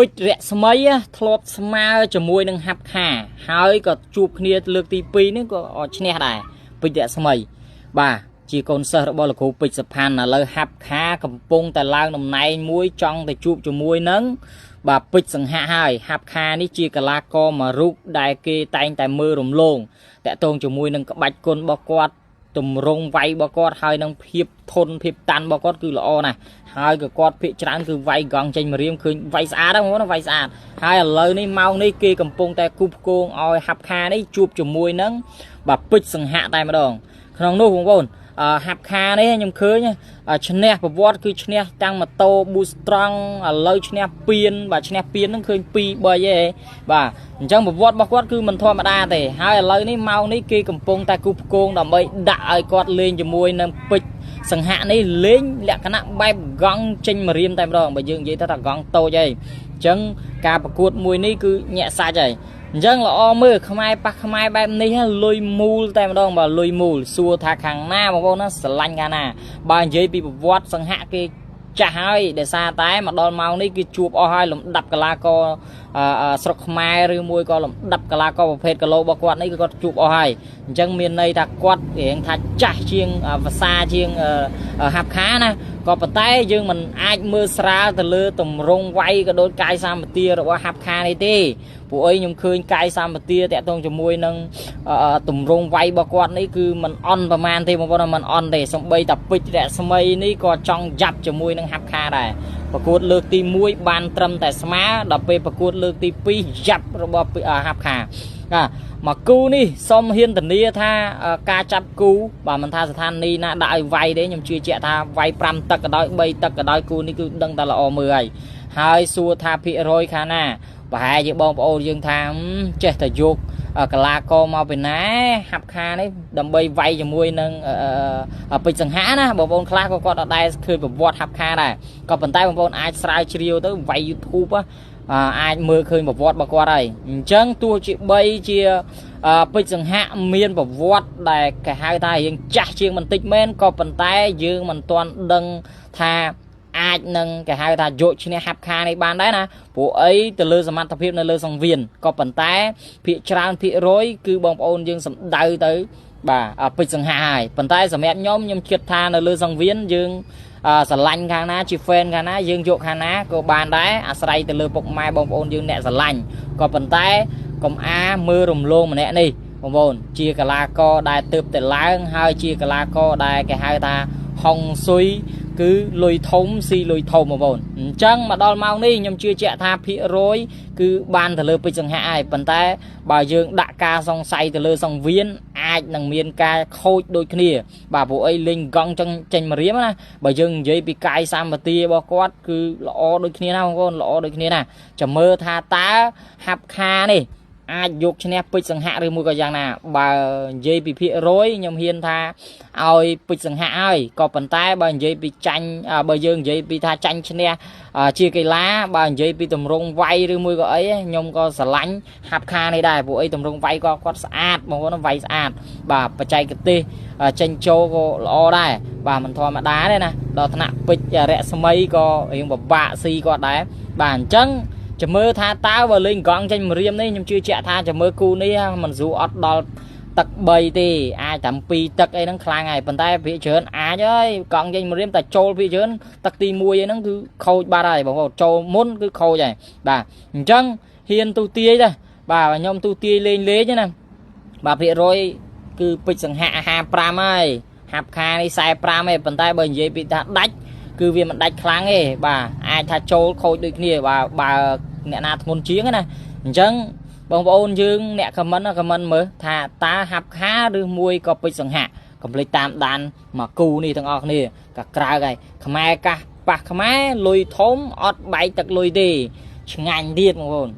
ពេជ្ររស្មីធ្លាប់ស្មើជាមួយនឹងហាប់ខាហើយក៏ជួបគ្នាលើកទី2នេះក៏ឈ្នះដែរពេជ្ររស្មីបាទជាកូនសិស្សរបស់លោកគ្រូពេជ្រសុផាន់ឥឡូវហាប់ខាកំពុងតែឡើងតំណែងមួយចង់ទៅជួបជាមួយនឹងបាទពេជ្រសង្ហៈហើយហាប់ខានេះជាកីឡាករមួយរូបដែលគេតែងតែមើលរំលងតាក់ទងជាមួយនឹងក្បាច់គុណរបស់គាត់ទម្រង់វាយរបស់គាត់ហើយនឹងភាពធន់ភាពតាន់របស់គាត់គឺល្អណាស់ហើយក៏គាត់ភាកច្រើនគឺវាយកង់ចេញមករៀមឃើញវាយស្អាតហ្នឹងបងប្អូនវាយស្អាតហើយឥឡូវនេះម៉ោងនេះគេកំពុងតែគូបគងឲ្យហាប់ខានេះជួបជាមួយនឹងបាទពេជ្រសង្ហៈតែម្ដងក្នុងនោះបងប្អូនហាប់ខានេះខ្ញុំឃើញឈ្នះប្រវត្តិគឺឈ្នះទាំងម៉ូតូ Boost Strong ឥឡូវឈ្នះពៀនបាទឈ្នះពៀនហ្នឹងឃើញ2 3ឯងបាទអញ្ចឹងប្រវត្តិរបស់គាត់គឺមិនធម្មតាទេហើយឥឡូវនេះម៉ោងនេះគេកំពុងតែគូបគងដើម្បីដាក់ឲ្យគាត់លេងជាមួយនឹងពេជ្រសង្ហៈនេះលេងលក្ខណៈបែបកង់ចេញមករៀមតែម្ដងបើយើងនិយាយថាកង់តូចឯងអញ្ចឹងការប្រកួតមួយនេះគឺញាក់សាច់ហើយអញ្ចឹងល្អមើលខ្មែរប៉ះខ្មែរបែបនេះលុយមូលតែម្ដងបាទលុយមូលសួរថាខាងណាបងប្អូនណាស្រឡាញ់ខាងណាបើនិយាយពីប្រវត្តិសង្ហៈគេចាស់ហើយដោយសារតែមកដល់ម៉ោងនេះគឺជួបអស់ហើយលំដាប់កីឡាករស្រុកខ្មែរឬមួយក៏លំដាប់កីឡាករប្រភេទគីឡូរបស់គាត់នេះគឺគាត់ជួបអស់ហើយអញ្ចឹងមានន័យថាគាត់រៀងថាចាស់ជាងភាសាជាងហាប់ខាណាក៏ប៉ុន្តែយើងមិនអាចមើលស្រាលទៅលើទម្រង់វាយក៏ដូចកាយសម្បទារបស់ហាប់ខានេះទេពួកអីខ្ញុំឃើញកាយសម្បទាតាក់ទងជាមួយនឹងទម្រង់វាយរបស់គាត់នេះគឺមិនអន់ប្រមាណទេបងប្អូនមិនអន់ទេសំបីតាពេជ្ររស្មីនេះក៏ចង់យ៉ាប់ជាមួយនឹងហាប់ខាដែរប្រកួតលើកទី1បានត្រឹមតែស្មើដល់ពេលប្រកួតលើកទី2យ៉ាប់របស់ហាប់ខាមកគូនេះសូមហ៊ានធានាថាការចាប់គូបាទមិនថាស្ថានីយ៍ណាដាក់ឲ្យវាយទេខ្ញុំជឿជាក់ថាវាយ5ទឹកក៏ដោយ3ទឹកក៏ដោយគូនេះគឺដឹងតែល្អមើលហើយសួរថាភាគរយខាងណាប្រហែលជាបងប្អូនយើងថាចេះតែយកកីឡាករមកពីណាហាប់ខានេះដើម្បីវាយជាមួយនឹងពេជ្រសង្ហៈណាបងប្អូនខ្លះក៏គាត់អត់ដែរឃើញប្រវត្តិហាប់ខាដែរក៏ប៉ុន្តែបងប្អូនអាចស្រាវជ្រាវទៅវាយ YouTube អាចមើលឃើញប្រវត្តិរបស់គាត់ហើយអញ្ចឹងទោះជាបីជាពេជ្រសង្ហៈមានប្រវត្តិដែលគេហៅថារៀងចាស់ជាងបន្តិចមែនក៏ប៉ុន្តែយើងមិនទាន់ដឹងថាអាចនឹងគេហៅថាយកឈ្នះហាប់ខានេះបានដែរណាព្រោះអីទៅលើសមត្ថភាពនៅលើសង្វៀនក៏ប៉ុន្តែភាគច្រើនភាគរយគឺបងប្អូនយើងសម្ដៅទៅបាទពេជ្រសង្ហៈហើយប៉ុន្តែសម្រាប់ខ្ញុំគិតថានៅលើសង្វៀនយើងស្រឡាញ់ខាងណាជា fan ខាងណាយើងយកខាងណាក៏បានដែរអាស្រ័យទៅលើពុកម៉ែបងប្អូនយើងអ្នកស្រឡាញ់ក៏ប៉ុន្តែកុំមើលរំលងម្នាក់នេះបងប្អូនជាកីឡាករដែលទើបតែឡើងហើយជាកីឡាករដែលគេហៅថាហុងស៊ុយគឺលុយធំស៊ីលុយធំបងប្អូនអញ្ចឹងមកដល់ម៉ោងនេះខ្ញុំជឿជាក់ថាភាគរយគឺបានទៅលើពេជ្រសង្ហៈហើយប៉ុន្តែបើយើងដាក់ការសង្ស័យទៅលើសង្វៀនអាចនឹងមានការខូចដូចគ្នាបាទព្រោះអីលេងកង់ចេញមករៀមណាបើយើងនិយាយពីកាយសម្បទារបស់គាត់គឺល្អដូចគ្នាណាបងប្អូនល្អដូចគ្នាណាចាំមើលថាតើហាប់ខានេះអាចយកឈ្នះពេជ្រសង្ហៈឬមួយក៏យ៉ាងណាបើនិយាយពីភាគរយខ្ញុំហ៊ានថាឲ្យពេជ្រសង្ហៈហើយក៏ប៉ុន្តែបើនិយាយពីចាញ់បើយើងនិយាយពីថាចាញ់ឈ្នះជាកីឡាបើនិយាយពីទម្រង់វាយឬមួយក៏អីខ្ញុំក៏ស្រឡាញ់ហាប់ខានេះដែរព្រោះអីទម្រង់វាយក៏គាត់ស្អាតបងប្អូនវាយស្អាតបាទបច្ចេកទេសចេញចូលក៏ល្អដែរបាទមិនធម្មតាទេណាដល់ថ្នាក់ពេជ្ររស្មីក៏រៀងពិបាកស៊ីគាត់ដែរបាទអញ្ចឹងចាំមើលថាតើបើលេងកង់ចេញមករៀមនេះខ្ញុំជឿជាក់ថាចាំមើលគូនេះមិនស្រួលអត់ដល់ទឹក3ទេអាចតែ2ទឹកអីហ្នឹងខ្លាំងហើយប៉ុន្តែភាគច្រើនអាចហើយកង់ចេញមករៀមតែចូលភាគច្រើនទឹកទី1អីហ្នឹងគឺខូចបាត់ហើយបងប្អូនចូលមុនគឺខូចហើយបាទអញ្ចឹងហ៊ានទូទាយដែរបាទខ្ញុំទូទាយលេងណាបាទភាគរយគឺពេជ្រសង្ហៈ55ហើយហាប់ខានេះ45ឯងប៉ុន្តែបើនិយាយពីថាដាច់គឺវាមិនដាច់ខ្លាំងទេបាទអាចថាចូលខូចដូចគ្នាបើអ្នកណាធ្ងន់ជាងណាអញ្ចឹងបងប្អូនយើងអ្នកខមមិនមើលថាតើហាប់ខាឬមួយក៏ពេជ្រសង្ហៈកុំភ្លេចតាមដានមកគូនេះទាំងអស់គ្នាក៏ក្រើកហើយខ្មែរប៉ះខ្មែរលុយធំអត់បែកទឹកលុយទេឆ្ងាញ់ទៀតបងប្អូន